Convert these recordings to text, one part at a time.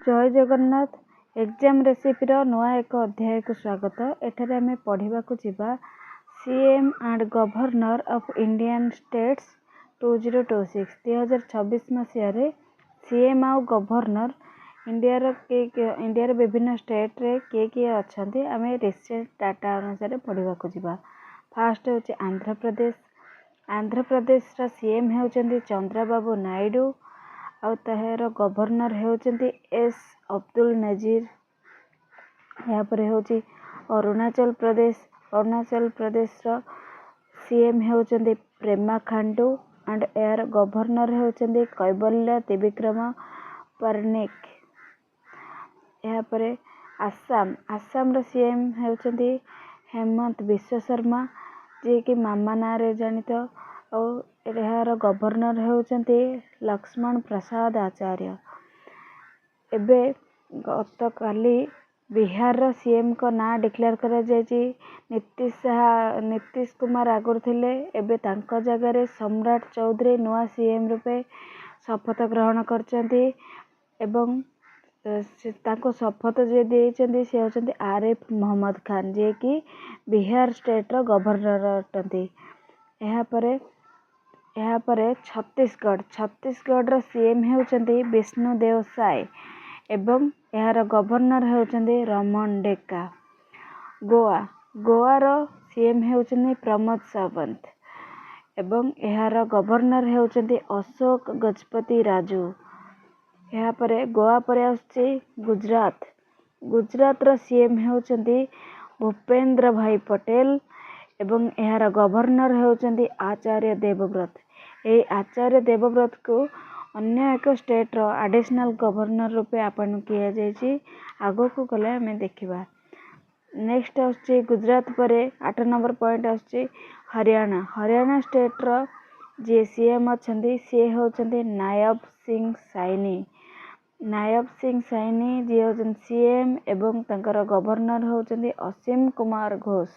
जय Jagannath exam recipe नुआ एक अध्याय को स्वागत। एठारे आमे पढ़िबा को जिबा CM and governor of Indian states 2026 2026 Masih CM आउ गवर्नर इंडिया विभिन्न स्टेट रे किए अच्छे आमे रिसेंट डाटा अनुसार पढ़िबा को जिबा। फास्ट होची आंध्र प्रदेश रा सीएम होचंदी चंद्रबाबू नायडू आउ ताहार गवर्नर होचंदी एस अब्दुल नजीर। यहाँ पर होची अरुणाचल प्रदेश रा सीएम होचंदी प्रेमा खांडू एंड एयर गवर्नर होचंदी कैबल्य त्रिविक्रम परनिक। यहाँ पर आसाम रा सीएम होचंदी हेमंत विश्व शर्मा जे कि मामा ना रे जानित और यार गवर्नर होचंती लक्ष्मण प्रसाद आचार्य। एबे गत काली बिहार रा सीएम को ना डिक्लेयर करा जायछि नीतीश कुमार आगर थिले। एबे तांको जगह रे सम्राट चौधरी नुआ सीएम रूपे शपथ ग्रहण करचंती एवं तांको शपथ जे देइचंती से होचंती आरिफ मोहम्मद खान जे कि बिहार स्टेट रो गवर्नर अटंती। यहाँ पर छत्तीसगढ़ रा सीएम होचंती विष्णुदेव साय एवं यार गवर्नर होचंती रमन डेका। गोवा रो सीएम होचंती प्रमोद सावंत एवं यार गवर्नर होचंती अशोक गजपति राजू। यहाँ पर गोवा पर आछी गुजरात रो सीएम होचंती भूपेंद्र भाई पटेल एवं यार गवर्नर होचंती आचार्य देवव्रत। ए आचार्य देवव्रत को अन्य एक स्टेट रो एडिशनल गवर्नर रूपे आपन किया जायछि। आगो को गले हमें देखिबा। नेक्स्ट आछी गुजरात पर 8 नंबर पॉइंट आछी हरियाणा स्टेट रो जे सीएम अछंती से होचंती नायब सिंह साइनी जे होचंती सीएम एवं तंकर गवर्नर होचंती असीम कुमार घोष।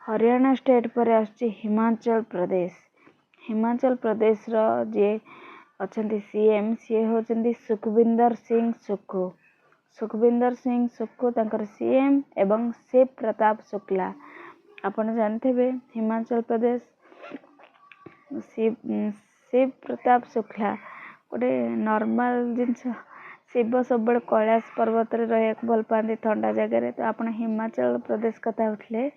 हरियाणा स्टेट पर आछी हिमाचल प्रदेश रो जे अछंती सीएम से होचंती सुखविंदर सिंह सुक्खू तंकर सीएम एवं शिव प्रताप शुक्ला। आपण जानथिबे हिमाचल प्रदेश शिव प्रताप शुक्ला गोटे नॉर्मल जिनस शिव सब कैलाश पर्वत रे रहे भल पाती ठंडा जगह। तो आपण हिमाचल प्रदेश कथा उठले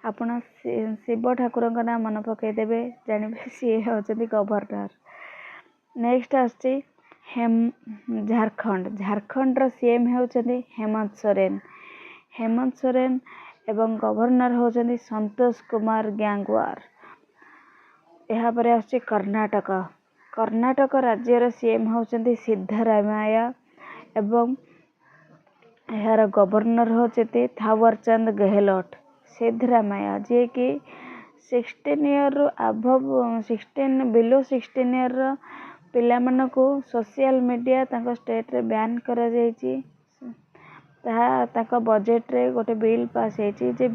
आपण शिव ठाकुर का नाम मन पकईदेवे जानवे सी होचंती गवर्नर। नेक्स्ट आछी झारखंड रो सीएम होचंती हेमंत सोरेन एवं गवर्नर होचंती संतोष कुमार गंगवार। यहाँ पर आछी कर्नाटक राज्य रो सीएम होचंती सिद्धरामैया एवं यार गवर्नर होचंती थावरचंद गहलोत। सिद्धरामैया जे कि 16 ईयर अबव 16 बिलो 16 ईयर पिला मन को सोशल मीडिया तांको स्टेट रे बैन करा जायछि। तांको बजेट रे गोटे बिल पास होइछि जे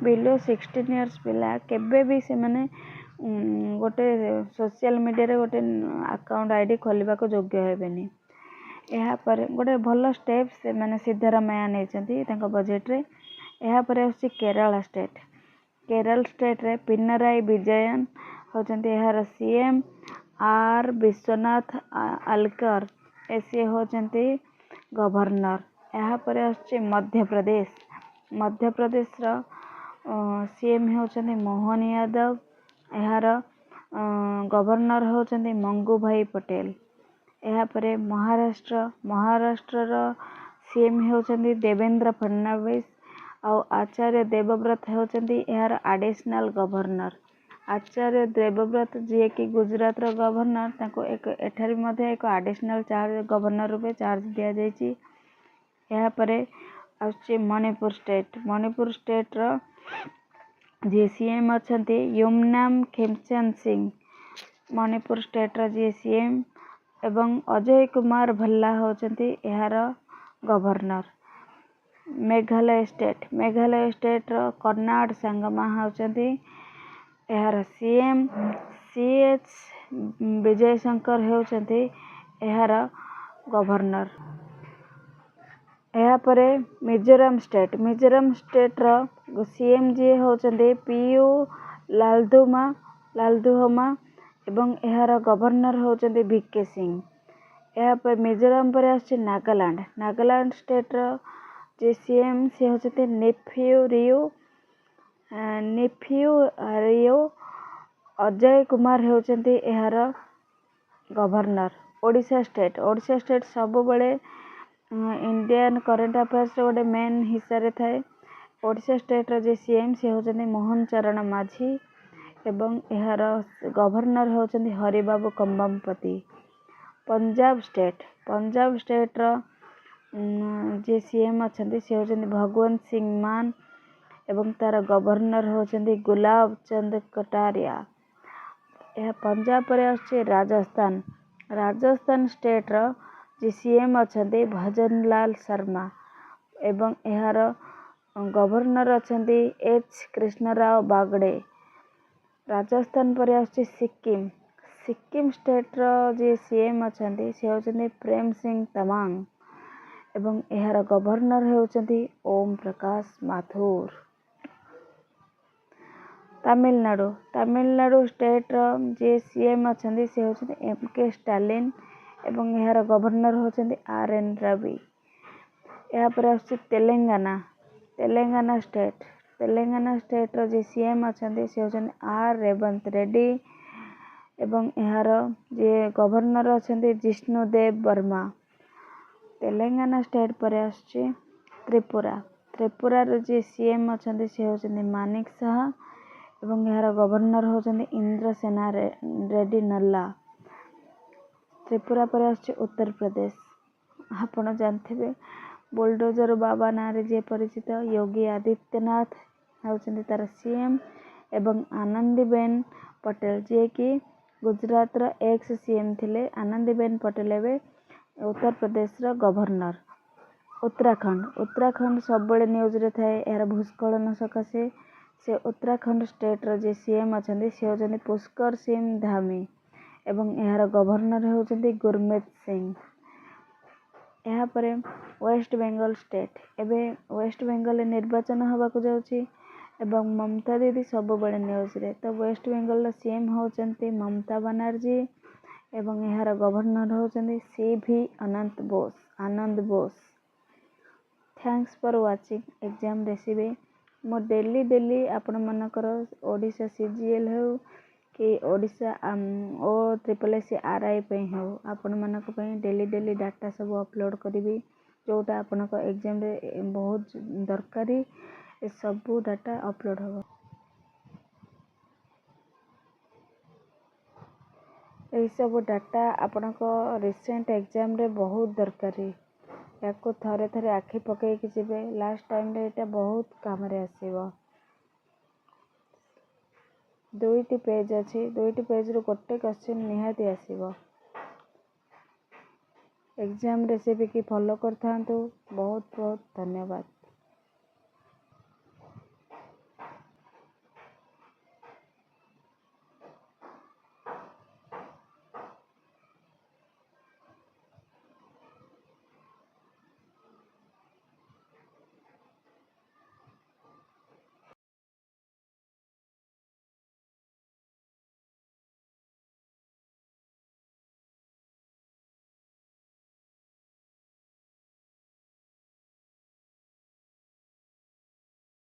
बिलो 16 इयर्स पिला केबे भी से माने गोटे सोशल मीडिया रे गोटे अकाउंट आईडी खोलिबा को योग्य हेबेनी। यहाँ पर गोटे भल स्टेप से माने सिद्धरामैया नेचंती तांको बजेट रे। यहाँ पर आछि केरल स्टेट रे पिनराई विजयन होचंती यार सीएम आर विश्वनाथ आलकर ऐसे होचंती गवर्नर। यहाँ पर आछि मध्य प्रदेश रो सीएम होचंती मोहन यादव यार गवर्नर होचंती मंगू भाई पटेल। यहाँ पर महाराष्ट्र रो सीएम होचंती देवेंद्र फडणवीस और आचार्य देवव्रत होचंती यार एडिशनल गवर्नर। आचार्य देवव्रत जे कि गुजरात रो गवर्नर ताको एक एठारी मध्ये एक एडिशनल चार्ज गवर्नर रूपे चार्ज दिया जायछि। यहाँ पर आछि मणिपुर स्टेट रो जे सीएम अछंती युमनाम खेमचंद सिंह मणिपुर स्टेट रो जे सीएम एवं अजय कुमार भल्ला होचंती यार गवर्नर। मेघालय स्टेट रो कर्नाड संगमा होचंती यार सीएम सीएच विजय शंकर होचंती यार गवर्नर। यापर मिजोराम स्टेट्र सीएम जी होचंदी पीयू लालदुहमा एवं यार गवर्नर होचंदी वीके सिंह। यापर मिजोराम पर आछे नागालैंड स्टेट्र जे सीएम से होचंदी नेफ्यू रियो अजय कुमार होचंदी यार गवर्नर। ओडिशा स्टेट सब बड़े इंडियन करंट अफेयर्स गोटे मेन हिस्सा रे थाए। ओडिशा स्टेट जे सीएम से होचंदी मोहन चरण माझी एवं यार गवर्नर होचंदी हरिबाबू कंबमपति। पंजाब स्टेट जे सीएम अछंदी से होचंदी भगवंत सिंह मान एवं तार गवर्नर होचंदी गुलाब चंद कटारिया। यह पंजाब पर आछे राजस्थान स्टेट जे सीएम अछंदी भजन लाल शर्मा एवं यार गवर्नर अछंदी एच कृष्णराव बागड़े। राजस्थान पर आछे सिक्किम स्टेट जे सीएम अछंदी से होचंदी प्रेम सिंह तमांग एवं यार गवर्नर होचंदी ओम प्रकाश माथुर। तमिलनाडु स्टेट जे सीएम अछंदी से होचंदी एमके स्टालिन एवं यार गवर्नर होचंदी आरएन रवि। यहाँ पर आछे तेलंगाना स्टेट जे सीएम अछंदी से होचंदी आर रेवंत रेड्डी एवं यार जे गवर्नर अछंदी जिष्णुदेव वर्मा। तेलंगाना स्टेट पर आछे त्रिपुरा जे सीएम अछंदी से होचंदी मानिक शाह एवं यार गवर्नर होचंदी इंद्रसेना रेड्डी नल्ला। त्रिपुरा पर आछे उत्तर प्रदेश। आपण जानथिबे बुलडोजर बाबा नारे जे परिचित योगी आदित्यनाथ होचंदी तार सीएम एवं आनंदीबेन पटेल जे कि गुजरात रो एक्स सीएम थिले। आनंदीबेन पटेल एवं उत्तर प्रदेश रो गवर्नर। उत्तराखंड सब बड़े न्यूज रे थाए यार भूस्खलन सकाशे से उत्तराखंड स्टेट रो जे सीएम अछंदी से होचंदी पुष्कर सिंह धामी एवं यार गवर्नर होचंदी गुरमीत सिंह। यहाँ पर west Bengal state west Bengal निर्वाचन होबाकु जाउची एवं ममता दीदी सब बड़े न्यूज रे। तो वेस्ट बेंगल सीएम होचंदी ममता बनर्जी एवं यार गवर्नर होचंदी CV Ananda Bose. Thanks for watching exam recipe. मो डेली आपण मनकर ओडिशा सीजीएल हो कि ओडिशा OSSC RI पे हो आपण मनक पे डेली डाटा सब अपलोड करी जोटा आपनक एग्जाम रे बहुत दरकारी सब डाटा अपलोड हो। यही सब डाटा आपनक रिसेंट एग्जाम रे बहुत दरकारी। याको थरे आखि पकई कि जिबे लास्ट टाइम रे एटा बहुत काम रे आसीबो। 2टी पेज अच्छी 2टी पेज रो गोटे क्वेश्चन निहाती आसीबो। एग्जाम रेसिपी की फॉलो करथांतु। बहुत धन्यवाद।